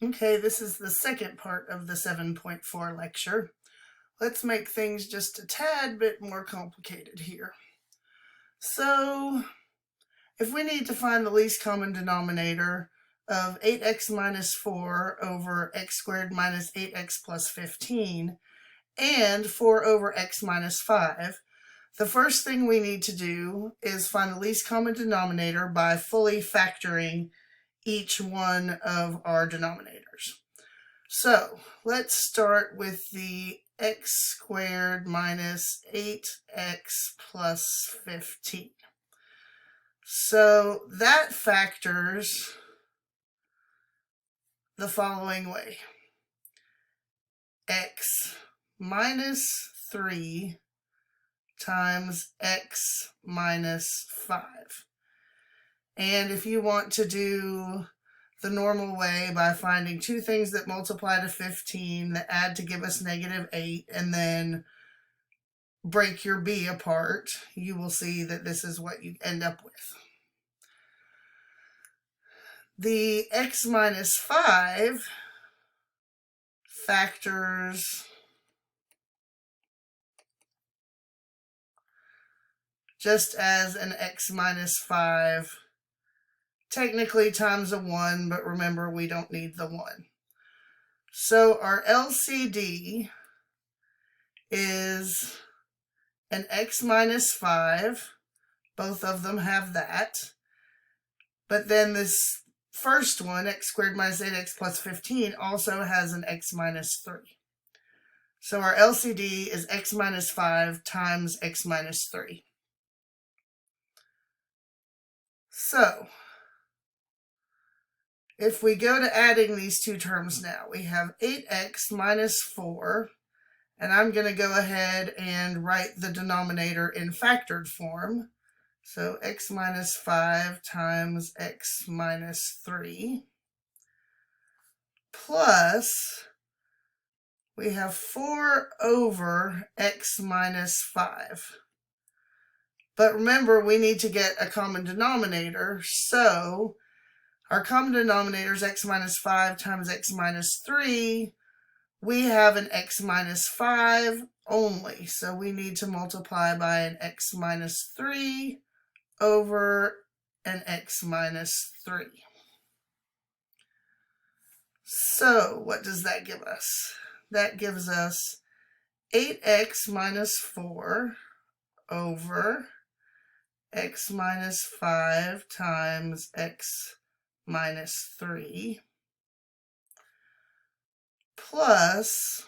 Okay, this is the second part of the 7.4 lecture. Let's make things just a tad bit more complicated here. So, if we need to find the least common denominator of 8x minus 4 over x squared minus 8x plus 15 and 4 over x minus 5, the first thing we need to do is find the least common denominator by fully factoring each one of our denominators. So let's start with the x squared minus 8x plus 15. So that factors the following way. X minus 3 times x minus 5. And if you want to do the normal way by finding two things that multiply to 15 that add to give us negative 8 and then break your b apart, you will see that this is what you end up with. The x minus 5 factors just as an x minus 5, technically times a 1, but remember we don't need the 1. So our LCD is an x minus 5. Both of them have that. But then this first one, x squared minus 8x plus 15, also has an x minus 3. So our LCD is x minus 5 times x minus 3. So if we go to adding these two terms now, we have 8x minus 4, and I'm going to go ahead and write the denominator in factored form. So x minus 5 times x minus 3 plus we have 4 over x minus 5. But remember, we need to get a common denominator, so our common denominator is x minus 5 times x minus 3. We have an x minus 5 only, so we need to multiply by an x minus 3 over an x minus 3. So what does that give us? That gives us 8x minus 4 over x minus 5 times x minus 3 plus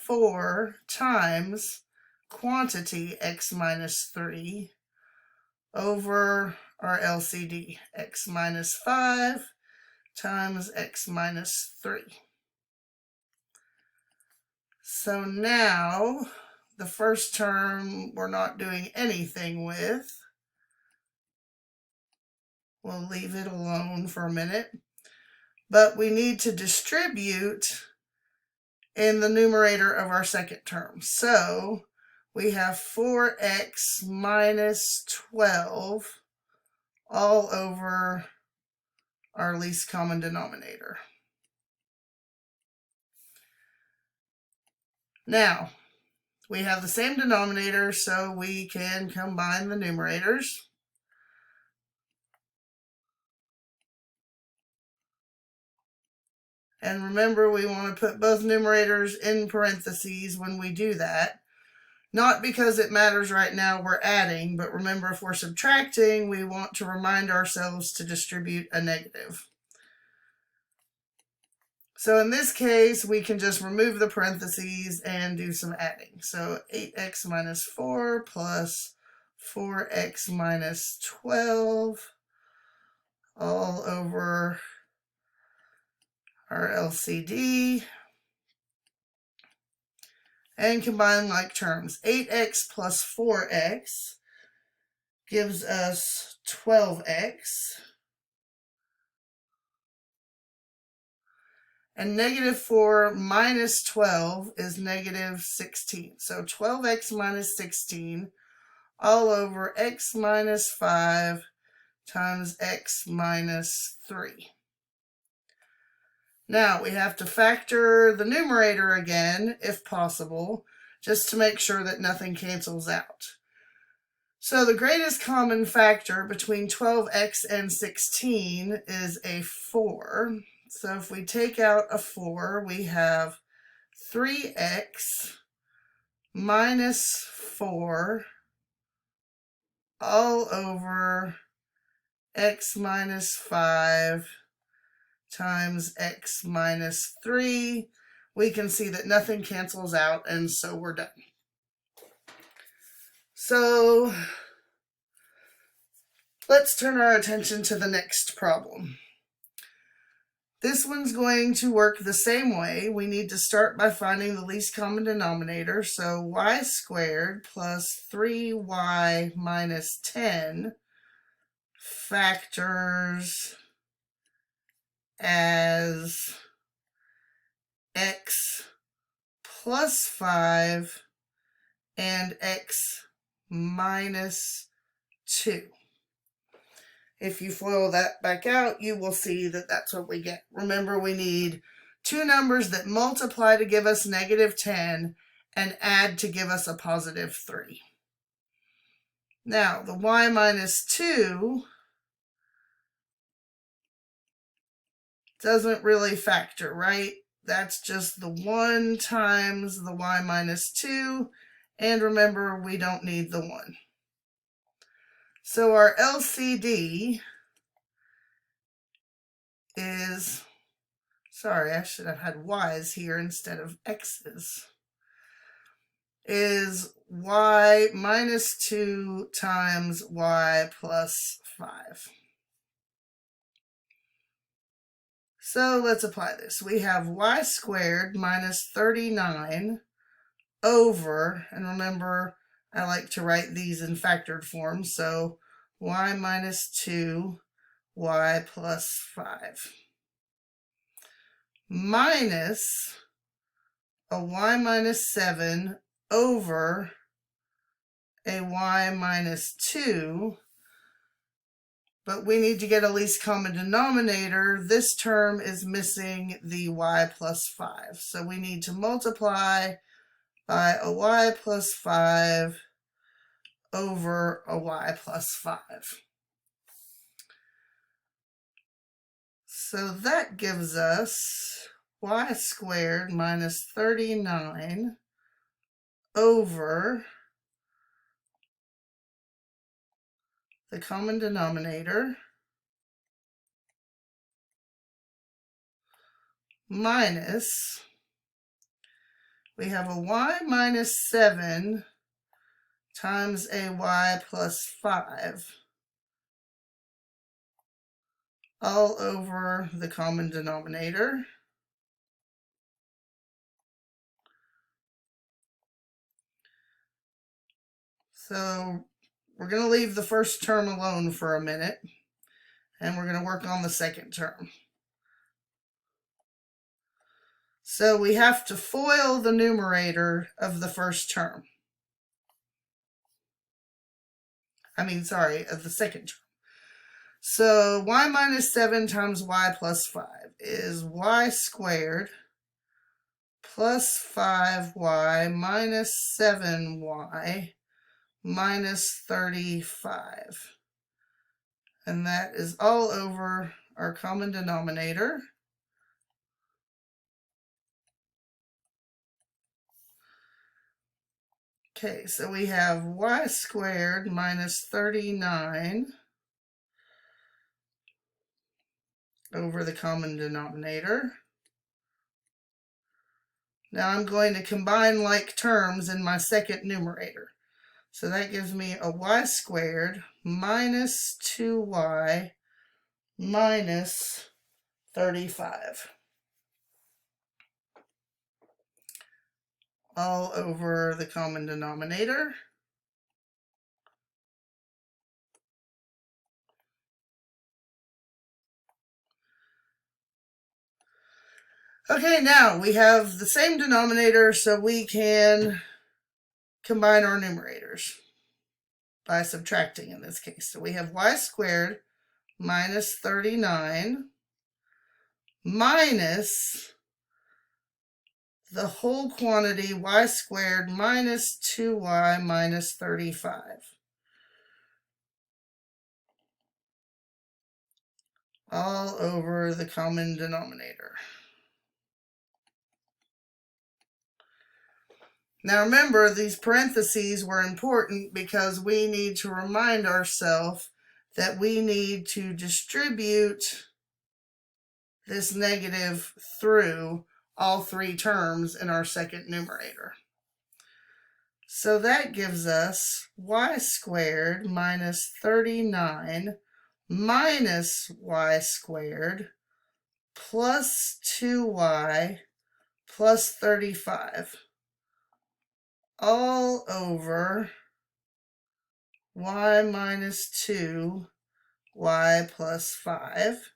4 times quantity x minus 3 over our LCD, x minus 5 times x minus 3. So now the first term we're not doing anything with. We'll leave it alone for a minute. But we need to distribute in the numerator of our second term. So we have 4x minus 12 all over our least common denominator. Now, we have the same denominator, so we can combine the numerators. And remember, we want to put both numerators in parentheses when we do that. Not because it matters right now we're adding, but remember, if we're subtracting, we want to remind ourselves to distribute a negative. So in this case, we can just remove the parentheses and do some adding. So 8x minus 4 plus 4x minus 12 all over our LCD. And combine like terms. 8x plus 4x gives us 12x. And negative 4 minus 12 is negative 16. So 12x minus 16 all over x minus 5 times x minus 3. Now we have to factor the numerator again, if possible, just to make sure that nothing cancels out. So the greatest common factor between 12x and 16 is a 4. So if we take out a 4, we have 3x minus 4 all over x minus 5 times x minus 3. We can see that nothing cancels out, and so we're done. So let's turn our attention to the next problem. This one's going to work the same way. We need to start by finding the least common denominator. So y squared plus 3y minus 10 factors as x plus 5 and x minus 2. If you FOIL that back out, you will see that that's what we get. Remember, we need two numbers that multiply to give us -10 and add to give us a +3. Now, the y minus 2 doesn't really factor, right? That's just the 1 times the y minus 2, and remember, we don't need the 1. So our LCD is, sorry, I should have had y's here instead of x's, is y minus 2 times y plus 5. So let's apply this. We have y squared minus 39 over, and remember, I like to write these in factored form, so y minus 2, y plus 5, minus a y minus 7 over a y minus 2, but we need to get a least common denominator. This term is missing the y plus 5, so we need to multiply by a y plus 5 over a y plus 5. So that gives us y squared minus 39 over the common denominator minus, we have a y minus 7 times a y plus 5 all over the common denominator. So we're going to leave the first term alone for a minute, and we're going to work on the second term. So we have to FOIL the numerator of the first term. Of the second term. So y minus 7 times y plus 5 is y squared plus 5y minus 7y minus 35. And that is all over our common denominator. Okay, so we have y squared minus 39 over the common denominator. Now I'm going to combine like terms in my second numerator. So that gives me a y squared minus 2y minus 35. All over the common denominator. Okay, now we have the same denominator, so we can combine our numerators by subtracting in this case. So we have y squared minus 39 minus the whole quantity y squared minus 2y minus 35. All over the common denominator. Now remember, these parentheses were important because we need to remind ourselves that we need to distribute this negative through all three terms in our second numerator. So that gives us y squared minus 39 minus y squared plus 2y plus 35 all over y minus 2 y plus 5.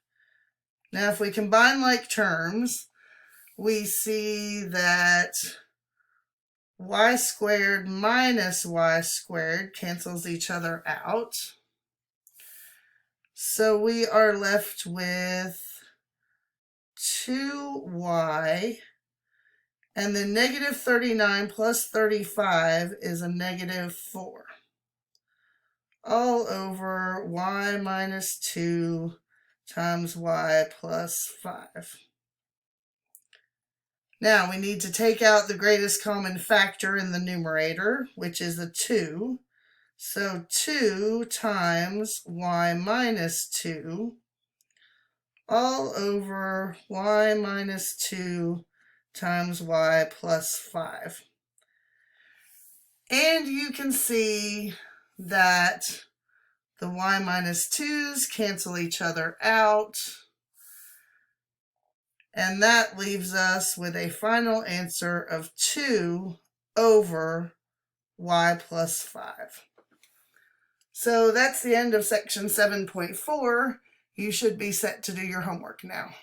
Now if we combine like terms, we see that y squared minus y squared cancels each other out. So we are left with 2y, and then negative 39 plus 35 is a negative 4. All over y minus 2 times y plus 5. Now we need to take out the greatest common factor in the numerator, which is a 2. So 2 times y minus 2 all over y minus 2 times y plus 5. And you can see that the y minus 2's cancel each other out. And that leaves us with a final answer of 2 over y plus 5. So that's the end of section 7.4. You should be set to do your homework now.